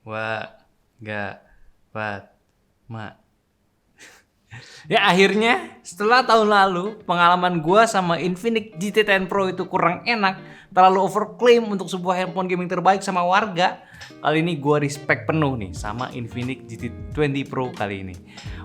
Wa, ga, wat, ma. Ya akhirnya setelah tahun lalu pengalaman gua sama Infinix GT10 Pro itu kurang enak, terlalu overclaim untuk sebuah handphone gaming terbaik sama warga. Kali ini gua respect penuh nih sama Infinix GT20 Pro kali ini.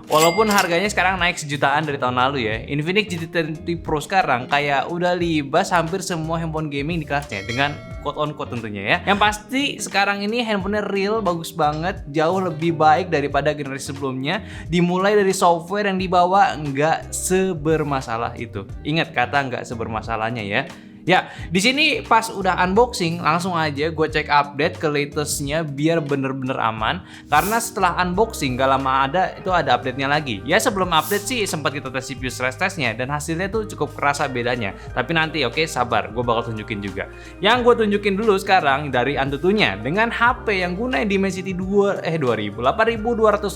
Walaupun harganya sekarang naik sejutaan dari tahun lalu ya, Infinix GT20 Pro sekarang kayak udah libas hampir semua handphone gaming di kelasnya dengan quote on quote tentunya ya. Yang pasti sekarang ini handphonenya real, bagus banget, jauh lebih baik daripada generasi sebelumnya. Dimulai dari software yang dibawa nggak sebermasalah itu. Ingat kata nggak sebermasalahnya ya. Ya, di sini pas udah unboxing langsung aja gue cek update ke latestnya biar bener-bener aman. Karena setelah unboxing gak lama itu ada update-nya lagi. Ya sebelum update sih sempat kita tes CPU stress testnya dan hasilnya tuh cukup kerasa bedanya. Tapi nanti oke, sabar, gue bakal tunjukin juga. Yang gue tunjukin dulu sekarang dari Antutunya dengan HP yang gunain Dimensity 8200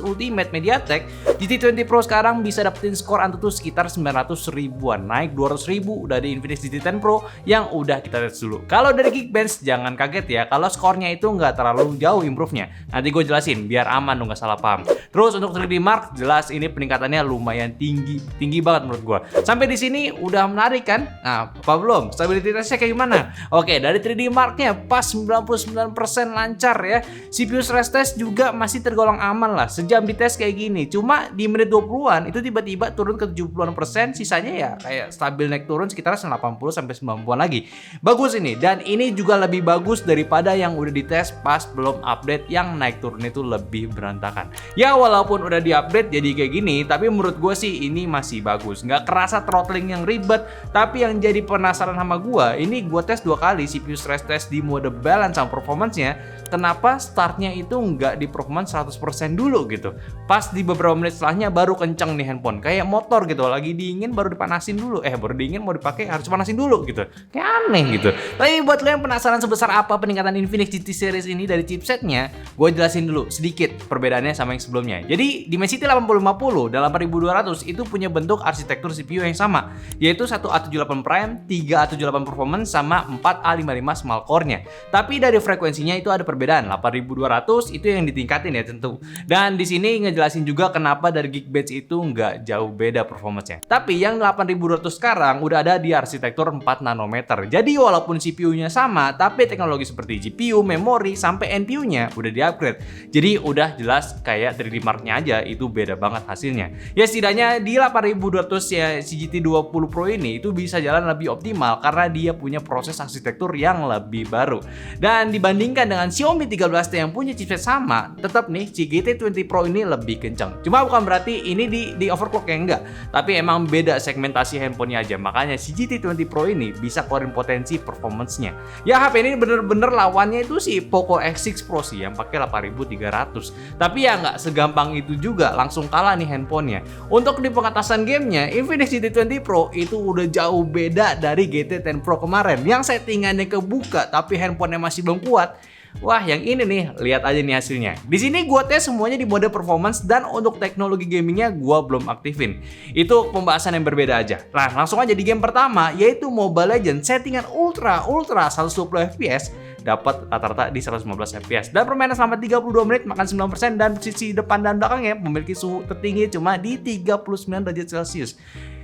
Ultimate MediaTek, GT20 Pro sekarang bisa dapetin skor Antutu sekitar 900 ribuan, naik 200 ribu dari Infinix GT10 Pro yang udah kita tes dulu. Kalau dari Geekbench jangan kaget ya kalau skornya itu nggak terlalu jauh improve-nya. Nanti gue jelasin biar aman dong, nggak salah paham. Terus untuk 3D Mark jelas ini peningkatannya lumayan tinggi banget menurut gue. Sampai di sini udah menarik kan? Nah, apa belum? Stabilitasnya kayak gimana? Oke, dari 3D Mark-nya pas 99% lancar ya. CPU stress test juga masih tergolong aman lah. Sejam dites kayak gini. Cuma di menit 20-an itu tiba-tiba turun ke 70-an%, sisanya ya kayak stabil naik turun sekitar 80 sampai 90 lagi. Bagus ini, dan ini juga lebih bagus daripada yang udah dites pas belum update yang naik turun itu lebih berantakan. Ya walaupun udah diupdate jadi kayak gini, tapi menurut gue sih ini masih bagus. Nggak kerasa throttling yang ribet, tapi yang jadi penasaran sama gue, ini gue tes 2 kali CPU stress test di mode balance sama performance-nya. Kenapa startnya itu nggak di performance 100% dulu gitu. Pas di beberapa menit setelahnya baru kenceng nih handphone. Kayak motor gitu, lagi dingin baru dipanasin dulu. Baru dingin mau dipakai harus panasin dulu gitu. Kayak aneh gitu. Tapi buat lo yang penasaran sebesar apa peningkatan Infinix GT series ini dari chipsetnya, gue jelasin dulu sedikit perbedaannya sama yang sebelumnya. Jadi Dimensity 8050 dan 8200 itu punya bentuk arsitektur CPU yang sama, yaitu 1A78 Prime, 3A78 Performance, sama 4A55 Small Core-nya. Tapi dari frekuensinya itu ada perbedaan. 8200 itu yang ditingkatin ya tentu. Dan di sini ngejelasin juga kenapa dari Geekbench itu nggak jauh beda performance-nya. Tapi yang 8200 sekarang udah ada di arsitektur 4 nanometer. Jadi walaupun CPU-nya sama, tapi teknologi seperti GPU, memori, sampai NPU-nya udah di-upgrade. Jadi udah jelas kayak 3D Mark-nya aja itu beda banget hasilnya. Ya setidaknya di 8200 ya si GT20 Pro ini itu bisa jalan lebih optimal karena dia punya proses arsitektur yang lebih baru. Dan dibandingkan dengan Xiaomi 13T yang punya chipset sama, tetap nih si GT20 Pro ini lebih kencang. Cuma bukan berarti ini di overclock ya, enggak. Tapi emang beda segmentasi handphonenya aja. Makanya si GT20 Pro ini bisa keluarin potensi performance-nya. Ya HP ini bener-bener lawannya itu si Poco X6 Pro sih yang pakai 8300. Tapi ya nggak segampang itu juga langsung kalah nih handphonenya. Untuk di pengatasan gamenya, Infinix GT20 Pro itu udah jauh beda dari GT10 Pro kemarin yang settingannya kebuka tapi handphonenya masih belum kuat. Wah, yang ini nih, lihat aja nih hasilnya. Di sini gua tes semuanya di mode performance dan untuk teknologi gamingnya gua belum aktifin. Itu pembahasan yang berbeda aja. Nah, langsung aja di game pertama yaitu Mobile Legends settingan ultra 120 fps dapat rata-rata di 115 fps dan permainan selama 32 menit makan 9% dan sisi depan dan belakangnya memiliki suhu tertinggi cuma di 39 derajat Celcius.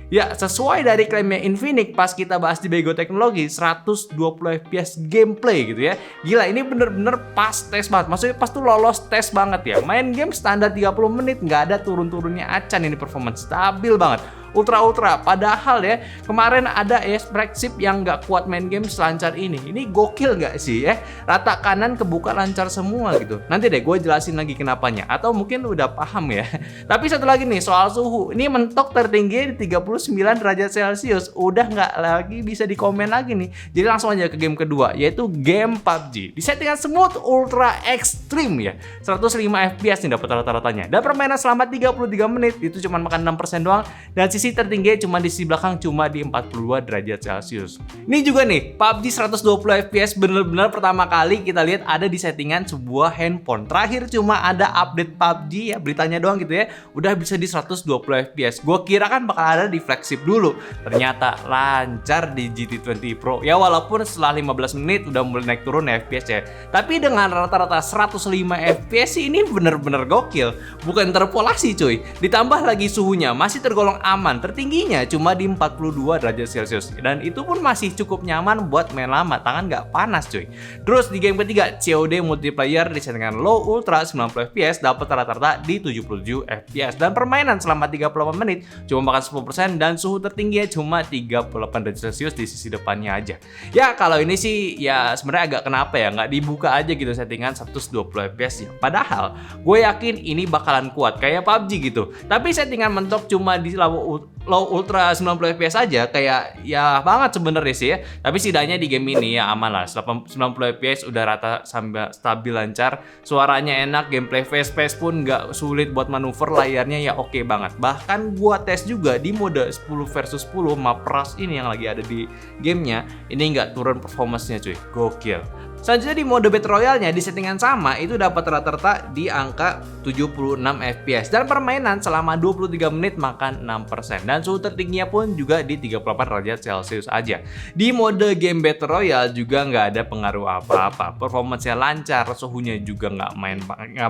Ya, sesuai dari klaimnya Infinix pas kita bahas di Bego Teknologi, 120 fps gameplay gitu ya. Gila, ini bener-bener pas tes banget. Maksudnya pas tuh lolos tes banget ya. Main game standar 30 menit, nggak ada turun-turunnya acan ini performance. Stabil banget. Ultra. Padahal ya, kemarin ada Sprexip yang nggak kuat main game selancar ini. Ini gokil nggak sih ya? Rata kanan kebuka lancar semua gitu. Nanti deh gue jelasin lagi kenapanya. Atau mungkin lu udah paham ya. Tapi satu lagi nih soal suhu. Ini mentok tertinggi di 39 derajat Celcius. Udah nggak lagi bisa dikomen lagi nih. Jadi langsung aja ke game kedua, yaitu game PUBG. Di settingan smooth ultra ekstrim ya. 105 fps nih dapat rata-ratanya. Dan permainan selama 33 menit itu cuma makan 6% doang. Dan sisi sisi tertinggi cuma di sisi belakang cuma di 42 derajat Celcius. Ini juga nih, PUBG 120 FPS bener-bener pertama kali kita lihat ada di settingan sebuah handphone. Terakhir cuma ada update PUBG ya, beritanya doang gitu ya, udah bisa di 120 FPS. Gua kira kan bakal ada di flagship dulu, ternyata lancar di GT20 Pro. Ya walaupun setelah 15 menit udah mulai naik turun FPS ya, tapi dengan rata-rata 105 FPS ini bener-bener gokil. Bukan interpolasi cuy, ditambah lagi suhunya masih tergolong aman, tertingginya cuma di 42 derajat Celcius, dan itu pun masih cukup nyaman buat main lama, tangan nggak panas cuy. Terus di game ketiga, COD multiplayer disettingkan low ultra 90 FPS dapat rata-rata di 77 FPS, dan permainan selama 38 menit cuma makan 10% dan suhu tertingginya cuma 38 derajat Celcius di sisi depannya aja. Ya kalau ini sih ya sebenarnya agak kenapa ya nggak dibuka aja gitu settingan 120 FPS ya. Padahal gue yakin ini bakalan kuat kayak PUBG gitu. Tapi settingan mentok cuma di low ultra 90 FPS aja kayak ya banget sebenarnya sih ya. Tapi setidaknya di game ini ya aman lah. 90 FPS udah rata sambil stabil lancar, suaranya enak, gameplay fast-paced pun nggak sulit buat manuver, layarnya ya oke banget. Bahkan gua tes juga di mode 10 versus 10 map Rust ini yang lagi ada di gamenya, ini nggak turun performance-nya cuy, gokil. Selanjutnya di mode Battle Royale-nya di settingan sama itu dapat rata-rata di angka 76 FPS dan permainan selama 23 menit makan 6% dan suhu tertingginya pun juga di 38 derajat Celcius aja. Di mode game Battle Royale juga nggak ada pengaruh apa-apa, performance-nya lancar, suhunya juga nggak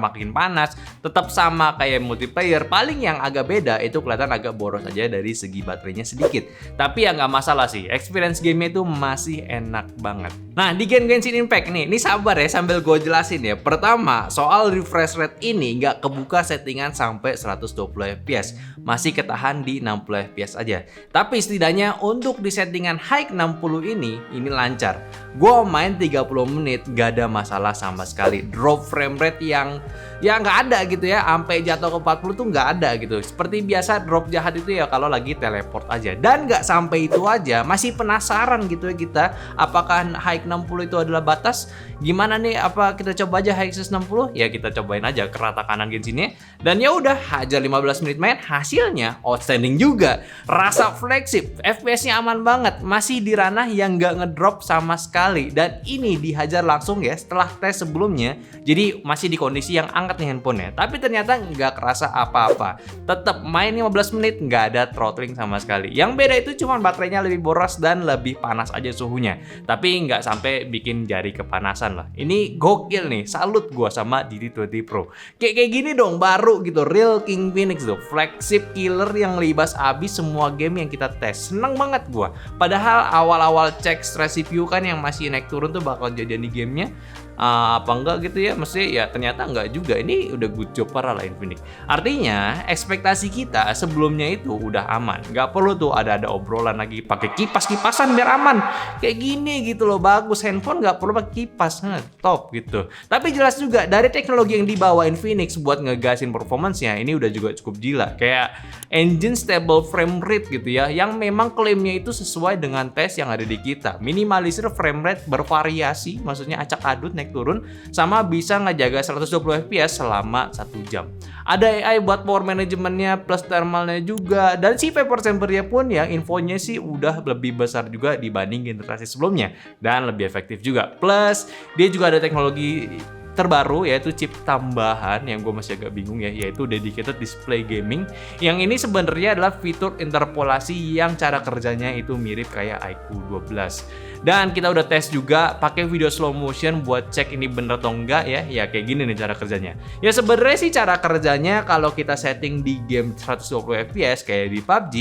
makin panas, tetap sama kayak multiplayer. Paling yang agak beda itu kelihatan agak boros aja dari segi baterainya sedikit, tapi ya nggak masalah sih, experience game-nya itu masih enak banget. Nah di Genshin Impact ini sabar ya sambil gue jelasin ya. Pertama, soal refresh rate ini nggak kebuka settingan sampai 120 FPS, masih ketahan di 60 FPS aja. Tapi setidaknya untuk di settingan high 60 ini lancar. Gue main 30 menit nggak ada masalah sama sekali. Drop frame rate yang ya nggak ada gitu ya, sampai jatuh ke 40 tuh nggak ada gitu. Seperti biasa drop jahat itu ya kalau lagi teleport aja. Dan nggak sampai itu aja, masih penasaran gitu ya kita, apakah high 60 itu adalah batas? Gimana nih, apa kita coba aja high 60? Ya kita cobain aja ke rata kanan Genshinnya. Dan ya udah, hajar 15 menit main, hasilnya outstanding juga. Rasa flagship, FPS-nya aman banget, masih di ranah yang nggak ngedrop sama sekali. Dan ini dihajar langsung ya setelah tes sebelumnya. Jadi masih di kondisi yang angkat nih handphonenya, tapi ternyata nggak kerasa apa-apa. Tetap main 15 menit nggak ada throttling sama sekali. Yang beda itu cuma baterainya lebih boros dan lebih panas aja suhunya, tapi nggak sampai bikin jari kepanasan lah. Ini gokil nih, salut gua sama GT20 Pro. Kayak gini dong baru gitu, real King Phoenix tuh, flagship killer yang libas abis semua game yang kita tes. Seneng banget gua. Padahal awal-awal cek stress CPU kan yang masih naik turun tuh bakal jadian di gamenya apa enggak gitu ya, mesti ya ternyata enggak juga. Ini udah good job parah lah Infinix. Artinya ekspektasi kita sebelumnya itu udah aman, nggak perlu tuh ada obrolan lagi pakai kipas-kipasan biar aman kayak gini gitu loh. Bagus, handphone nggak perlu pakai kipas, top gitu. Tapi jelas juga dari teknologi yang dibawa Infinix buat ngegasin performance-nya ini udah juga cukup gila, kayak engine stable frame rate gitu ya, yang memang klaimnya itu sesuai dengan tes yang ada di kita. Minimalisir frame rate bervariasi, maksudnya acak adut naik turun, sama bisa ngejaga 120 FPS selama 1 jam. Ada AI buat power manajemennya plus thermalnya juga, dan si vapor chambernya pun ya infonya sih udah lebih besar juga dibanding generasi sebelumnya dan lebih efektif juga. Plus dia juga ada teknologi terbaru yaitu chip tambahan yang gue masih agak bingung ya, yaitu dedicated display gaming. Yang ini sebenarnya adalah fitur interpolasi yang cara kerjanya itu mirip kayak iQOO 12. Dan kita udah tes juga pakai video slow motion buat cek ini bener atau enggak ya. Ya kayak gini nih cara kerjanya. Ya sebenarnya sih cara kerjanya kalau kita setting di game 120 FPS kayak di PUBG,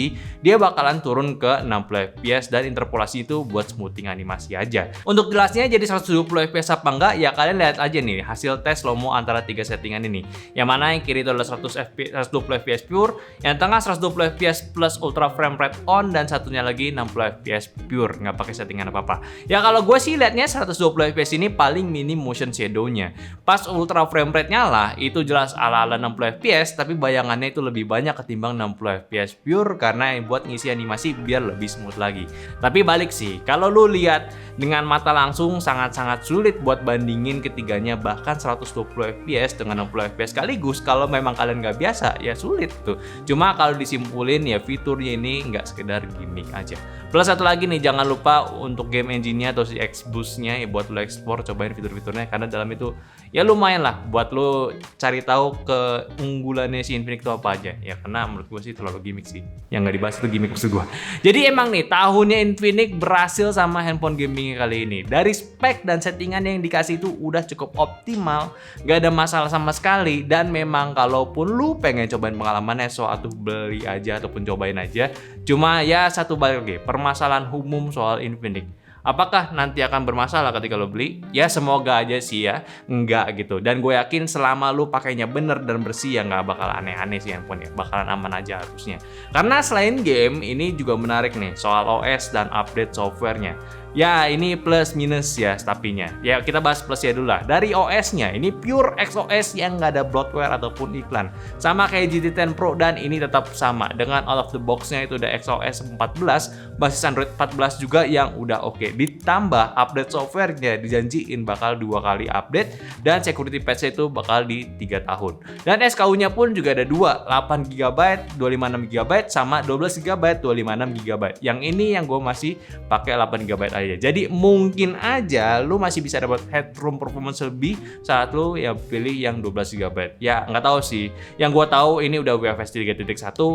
dia bakalan turun ke 60 FPS dan interpolasi itu buat smoothing animasi aja. Untuk jelasnya jadi 120 FPS apa enggak ya kalian lihat aja nih hasil tes slow-mo antara 3 settingan ini. Yang mana yang kiri itu adalah 120 FPS pure, yang tengah 120 FPS plus ultra frame rate on, dan satunya lagi 60 FPS pure, nggak pakai settingan apa-apa. Ya kalau gue sih liatnya 120 FPS ini paling minim motion shadow-nya. Pas ultra frame rate nyala itu jelas ala-ala 60 FPS, tapi bayangannya itu lebih banyak ketimbang 60 FPS pure karena buat ngisi animasi biar lebih smooth lagi. Tapi balik sih, kalau lu lihat dengan mata langsung sangat-sangat sulit buat bandingin ketiganya, bahkan 120 fps dengan 60 fps sekaligus. Kalau memang kalian nggak biasa ya sulit tuh. Cuma kalau disimpulin ya fiturnya ini nggak sekedar gimmick aja. Plus satu lagi nih, jangan lupa untuk game engine-nya atau si Xboost-nya ya buat lo explore, cobain fitur-fiturnya karena dalam itu ya lumayan lah buat lo cari tahu keunggulannya si Infinix itu apa aja. Ya karena menurut gue sih terlalu gimmick sih. Yang nggak dibahas itu gimmick maksud gue. Jadi emang nih tahunnya Infinix berhasil sama handphone gaming kali ini. Dari spek dan settingan yang dikasih itu udah cukup optimal, nggak ada masalah sama sekali. Dan memang kalaupun lu pengen cobain pengalamannya, soal tuh beli aja ataupun cobain aja. Cuma ya satu balik lagi, permasalahan umum soal Infinix. Apakah nanti akan bermasalah ketika lo beli? Ya semoga aja sih ya, enggak gitu. Dan gue yakin selama lo pakainya bener dan bersih ya nggak bakal aneh-aneh sih handphone ya, bakalan aman aja harusnya. Karena selain game, ini juga menarik nih soal OS dan update softwarenya. Ya ini plus minus ya tapinya. Ya kita bahas plusnya dulu lah. Dari OS-nya ini pure XOS yang nggak ada bloatware ataupun iklan. Sama kayak GT10 Pro dan ini tetap sama dengan out of the box-nya itu udah XOS 14, basis Android 14 juga yang udah oke. Ditambah update software-nya dijanjiin bakal 2 kali update dan security patch itu bakal di 3 tahun. Dan SKU-nya pun juga ada 2, 8GB, 256GB sama 12GB, 256GB. Yang ini yang gue masih pakai 8GB aja. Jadi mungkin aja lu masih bisa dapat headroom performance lebih saat lu ya pilih yang 12GB. Ya nggak tahu sih. Yang gua tahu ini udah UFS 3.1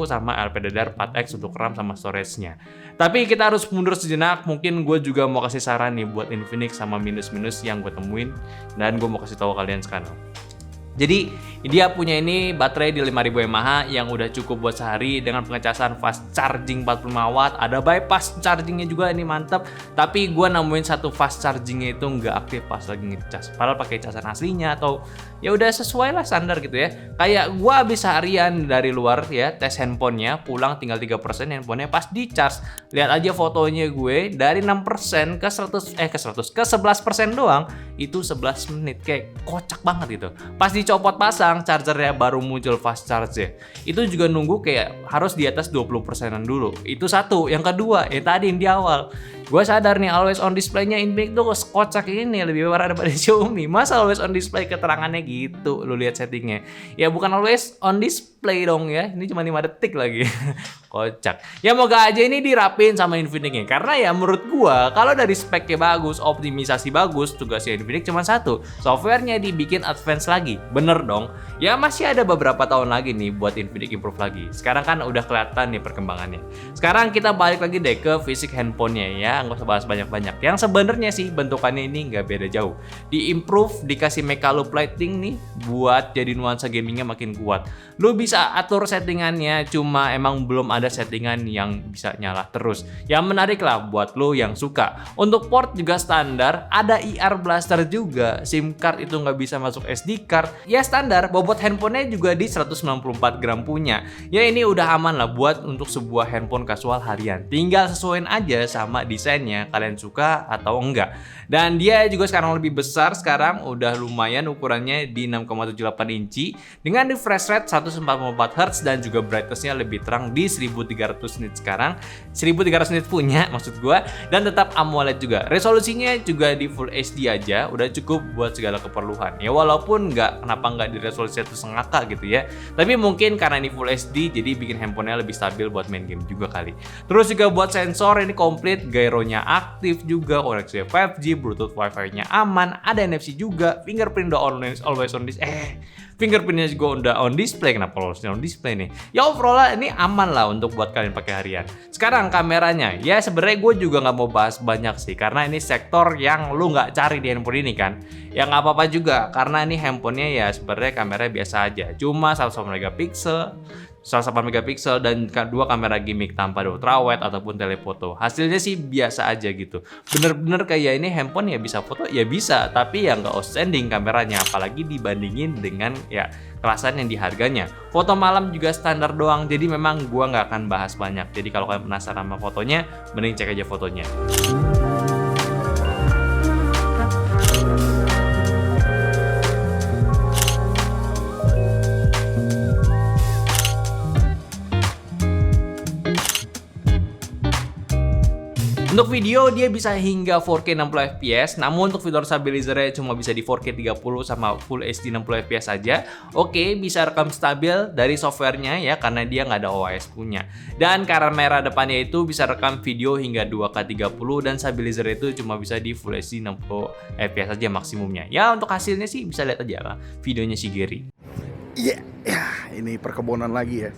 sama LPDDR4X untuk RAM sama storage-nya. Tapi kita harus mundur sejenak. Mungkin gue juga mau kasih saran nih buat Infinix sama minus-minus yang gue temuin dan gue mau kasih tahu kalian sekarang. Jadi dia punya ini baterai di 5000 mAh yang udah cukup buat sehari dengan pengecasan fast charging 45 watt. Ada bypass chargingnya juga, ini mantap. Tapi gue nemuin satu fast chargingnya itu nggak aktif pas lagi ngecas. Padahal pakai casan aslinya atau ya udah sesuai lah standar gitu ya. Kayak gue habis seharian dari luar ya tes handphonenya, pulang tinggal 3% handphonenya pas di charge. Lihat aja fotonya gue dari 6% ke 11% doang itu 11 menit, kayak kocak banget gitu. Pas dicopot pasang, chargernya baru muncul fast charge ya. Itu juga nunggu kayak harus di atas 20%an dulu. Itu satu. Yang kedua, tadi yang di awal. Gue sadar nih always on display-nya Infinix tuh kocak ini lebih parah daripada Xiaomi. Masa always on display keterangannya gitu? Lu lihat settingnya. Ya bukan always on display dong ya. Ini cuma 5 detik lagi. Kocak. Ya moga aja ini dirapin sama Infinix-nya. Karena ya menurut gua kalau dari speknya bagus, optimisasi bagus, tugasnya Infinix cuma satu. Softwarenya dibikin advance lagi. Bener dong. Ya masih ada beberapa tahun lagi nih buat Infinix improve lagi. Sekarang kan udah kelihatan nih perkembangannya. Sekarang kita balik lagi deh ke fisik handphonenya ya. Nggak usah bahas banyak-banyak. Yang sebenarnya sih bentukannya ini nggak beda jauh. Di improve, dikasih mecha loop lighting nih buat jadi nuansa gamingnya makin kuat. Lu bisa atur settingannya, cuma emang belum ada settingan yang bisa nyala terus. Yang menarik lah buat lu yang suka. Untuk port juga standar, ada IR blaster juga. SIM card itu nggak bisa masuk SD card. Ya standar, bobot handphonenya juga di 194 gram punya. Ya ini udah aman lah buat untuk sebuah handphone kasual harian. Tinggal sesuaiin aja sama desainnya, kalian suka atau enggak. Dan dia juga sekarang lebih besar, sekarang udah lumayan ukurannya di 6,78 inci dengan refresh rate 144 Hz dan juga brightness-nya lebih terang di 1300 nit sekarang. 1300 nit punya maksud gua, dan tetap AMOLED juga. Resolusinya juga di Full HD aja, udah cukup buat segala keperluan. Ya walaupun kenapa nggak di resolusi 1,5K gitu ya. Tapi mungkin karena ini Full HD jadi bikin handphonenya lebih stabil buat main game juga kali. Terus juga buat sensor ini komplit, gyronya aktif juga, koneksi 5G, Bluetooth Wi-Fi-nya aman, ada NFC juga, fingerprint udah always on display. Fingerprintnya juga udah on display, kenapa harus on display nih? Ya overall ini aman lah untuk buat kalian pakai harian. Sekarang kameranya, ya sebenarnya gue juga nggak mau bahas banyak sih, karena ini sektor yang lu nggak cari di handphone ini kan. Ya nggak apa-apa juga, karena ini handphonenya ya sebenarnya kameranya biasa aja, cuma 1 megapiksel. 108 megapiksel dan 2 kamera gimmick tanpa ada ultrawide ataupun telefoto. Hasilnya sih biasa aja gitu. Bener-bener kayak ini handphone ya bisa foto ya bisa, tapi ya nggak outstanding kameranya, apalagi dibandingin dengan ya kelasan yang di harganya. Foto malam juga standar doang, jadi memang gua nggak akan bahas banyak. Jadi kalau kalian penasaran sama fotonya, mending cek aja fotonya. Untuk video dia bisa hingga 4K 60 fps, namun untuk fitur stabilizer-nya cuma bisa di 4K 30 sama Full HD 60 fps saja. Oke, bisa rekam stabil dari softwarenya ya, karena dia nggak ada OS punya. Dan kamera depannya itu bisa rekam video hingga 2K 30 dan stabilizer itu cuma bisa di Full HD 60 fps saja maksimumnya. Ya untuk hasilnya sih bisa lihat aja lah videonya si Gary. Iya, ini perkebunan lagi ya.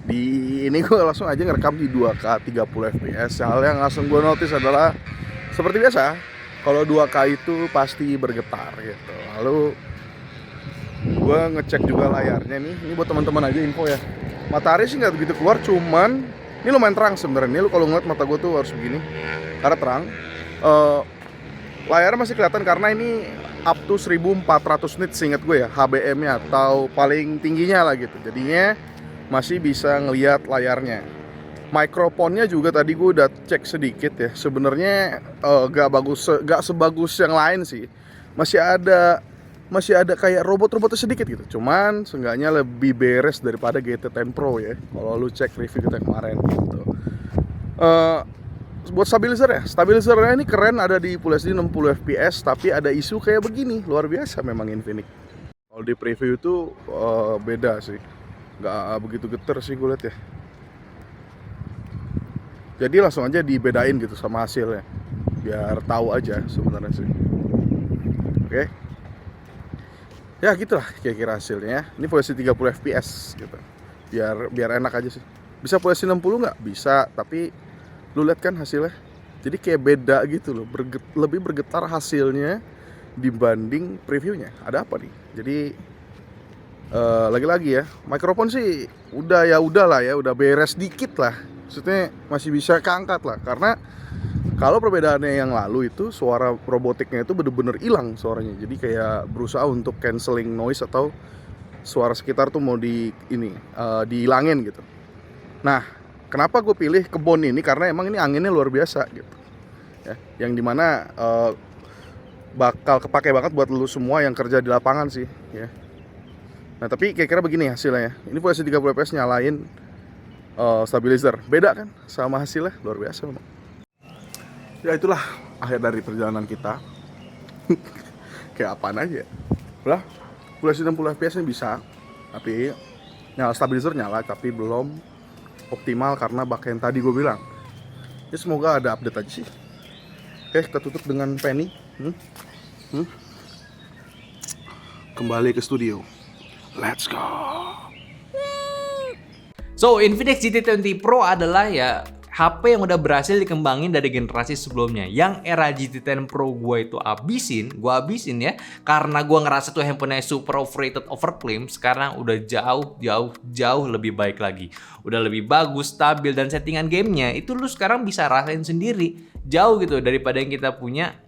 Di ini gue langsung aja ngerekam di 2K 30 fps. Hal yang langsung gue notice adalah seperti biasa, kalau 2K itu pasti bergetar gitu. Lalu gue ngecek juga layarnya nih. Ini buat teman-teman aja info ya. Matahari sih nggak begitu keluar, cuman ini lumayan terang sebenarnya. Ini lu kalau ngeliat mata gue tuh harus begini karena terang. Layarnya masih kelihatan karena ini up to 1400 nits seingat gue ya, HBM-nya atau paling tingginya lah gitu. Jadinya masih bisa ngelihat layarnya. Mikrofonnya juga tadi gue udah cek sedikit ya. Sebenarnya gak sebagus yang lain sih. Masih ada kayak robot-robotnya sedikit gitu. Cuman seenggaknya lebih beres daripada GT10 Pro ya. Kalau lu cek review kita kemarin gitu. Buat stabilizernya ini keren, ada di Full HD 60 fps, tapi ada isu kayak begini, luar biasa memang Infinix. Kalau di preview itu beda sih, nggak begitu geter sih gue liat ya. Jadi langsung aja dibedain gitu sama hasilnya, biar tahu aja sebenarnya sih. Oke. Ya gitulah kira-kira hasilnya. Ini Full HD 30 fps gitu, biar enak aja sih. Bisa Full HD 60 nggak? Bisa, tapi lu lihat kan hasilnya, jadi kayak beda gitu loh, lebih bergetar hasilnya dibanding previewnya. Ada apa nih? Jadi lagi-lagi ya, mikrofon sih udah beres dikit lah, maksudnya masih bisa keangkat lah, karena kalau perbedaannya yang lalu itu suara robotiknya itu bener-bener hilang suaranya, jadi kayak berusaha untuk cancelling noise atau suara sekitar tuh mau dihilangin gitu. Nah, kenapa gue pilih kebon ini? Karena emang ini anginnya luar biasa gitu ya, yang dimana bakal kepake banget buat lu semua yang kerja di lapangan sih ya. Nah tapi kira-kira begini hasilnya ya. Ini Full HD 30 fps nyalain stabilizer, beda kan sama hasilnya, luar biasa memang. Ya itulah akhir dari perjalanan kita. Kayak apaan aja lah, Full HD 60 fps nya bisa, tapi stabilizer nyala tapi belum optimal karena bug yang tadi gue bilang. Ya semoga ada update aja sih. Oke, kita tutup dengan Penny. Kembali ke studio. Let's go. So, Infinix GT20 Pro adalah ya HP yang udah berhasil dikembangin dari generasi sebelumnya. Yang era GT10 Pro gue itu gue habisin ya, karena gue ngerasa tuh handphonenya super overrated, overclaim. Sekarang udah jauh lebih baik lagi. Udah lebih bagus, stabil, dan settingan gamenya itu lu sekarang bisa rasain sendiri. Jauh gitu daripada yang kita punya.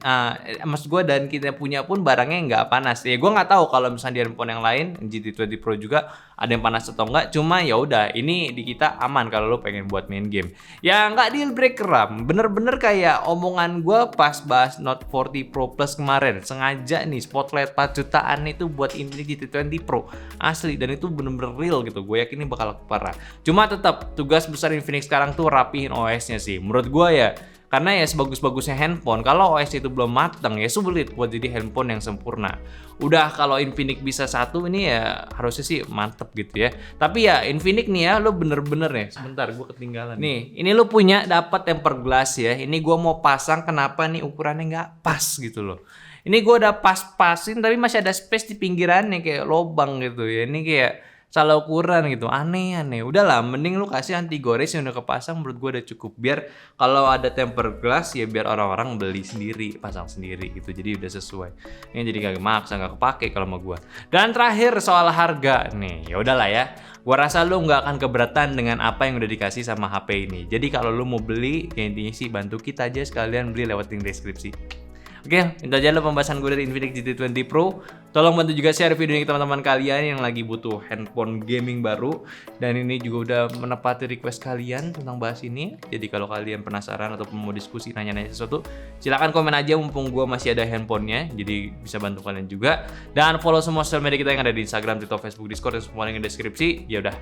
Maksud gue, dan kita punya pun barangnya nggak panas. Ya gue nggak tahu kalau misalnya di handphone yang lain, GT20 Pro juga ada yang panas atau enggak. Cuma ya udah, ini di kita aman kalau lo pengen buat main game. Ya nggak deal breaker lah, bener-bener kayak omongan gue pas bahas Note 40 Pro Plus kemarin. Sengaja nih spotlight 4 jutaan itu buat Infinix GT20 Pro asli, dan itu bener-bener real gitu. Gue yakin ini bakal parah. Cuma tetap tugas besar Infinix sekarang tuh rapihin OS-nya sih menurut gue ya. Karena ya sebagus-bagusnya handphone, kalau OS itu belum matang ya sulit buat jadi handphone yang sempurna. Udah kalau Infinix bisa satu ini ya harusnya sih mantep gitu ya. Tapi ya Infinix nih ya, lo bener-bener ya. Sebentar, gue ketinggalan. Nih, ini lo punya dapat tempered glass ya. Ini gue mau pasang, kenapa nih ukurannya nggak pas gitu loh. Ini gue udah pas-pasin tapi masih ada space di pinggirannya kayak lobang gitu ya. Ini kayak salah ukuran gitu, aneh. Udahlah, mending lu kasih anti gores yang udah kepasang, menurut gue udah cukup. Biar kalau ada tempered glass ya biar orang-orang beli sendiri, pasang sendiri gitu. Jadi udah sesuai. Ini jadi kagak maksa, nggak kepake kalau sama gue. Dan terakhir soal harga nih, ya udahlah ya. Gua rasa lu nggak akan keberatan dengan apa yang udah dikasih sama HP ini. Jadi kalau lu mau beli, ya intinya sih bantu kita aja sekalian beli lewat link deskripsi. Oke, itu aja pembahasan gue dari Infinix GT20 Pro. Tolong bantu juga share video ini ke teman-teman kalian yang lagi butuh handphone gaming baru. Dan ini juga udah menepati request kalian tentang bahas ini. Jadi kalau kalian penasaran ataupun mau diskusi, nanya-nanya sesuatu, silahkan komen aja mumpung gue masih ada handphonenya. Jadi bisa bantu kalian juga. Dan follow semua sosial media kita yang ada di Instagram, TikTok, Facebook, Discord, dan semua link di deskripsi. Ya udah,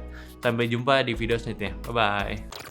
sampai jumpa di video selanjutnya. Bye-bye.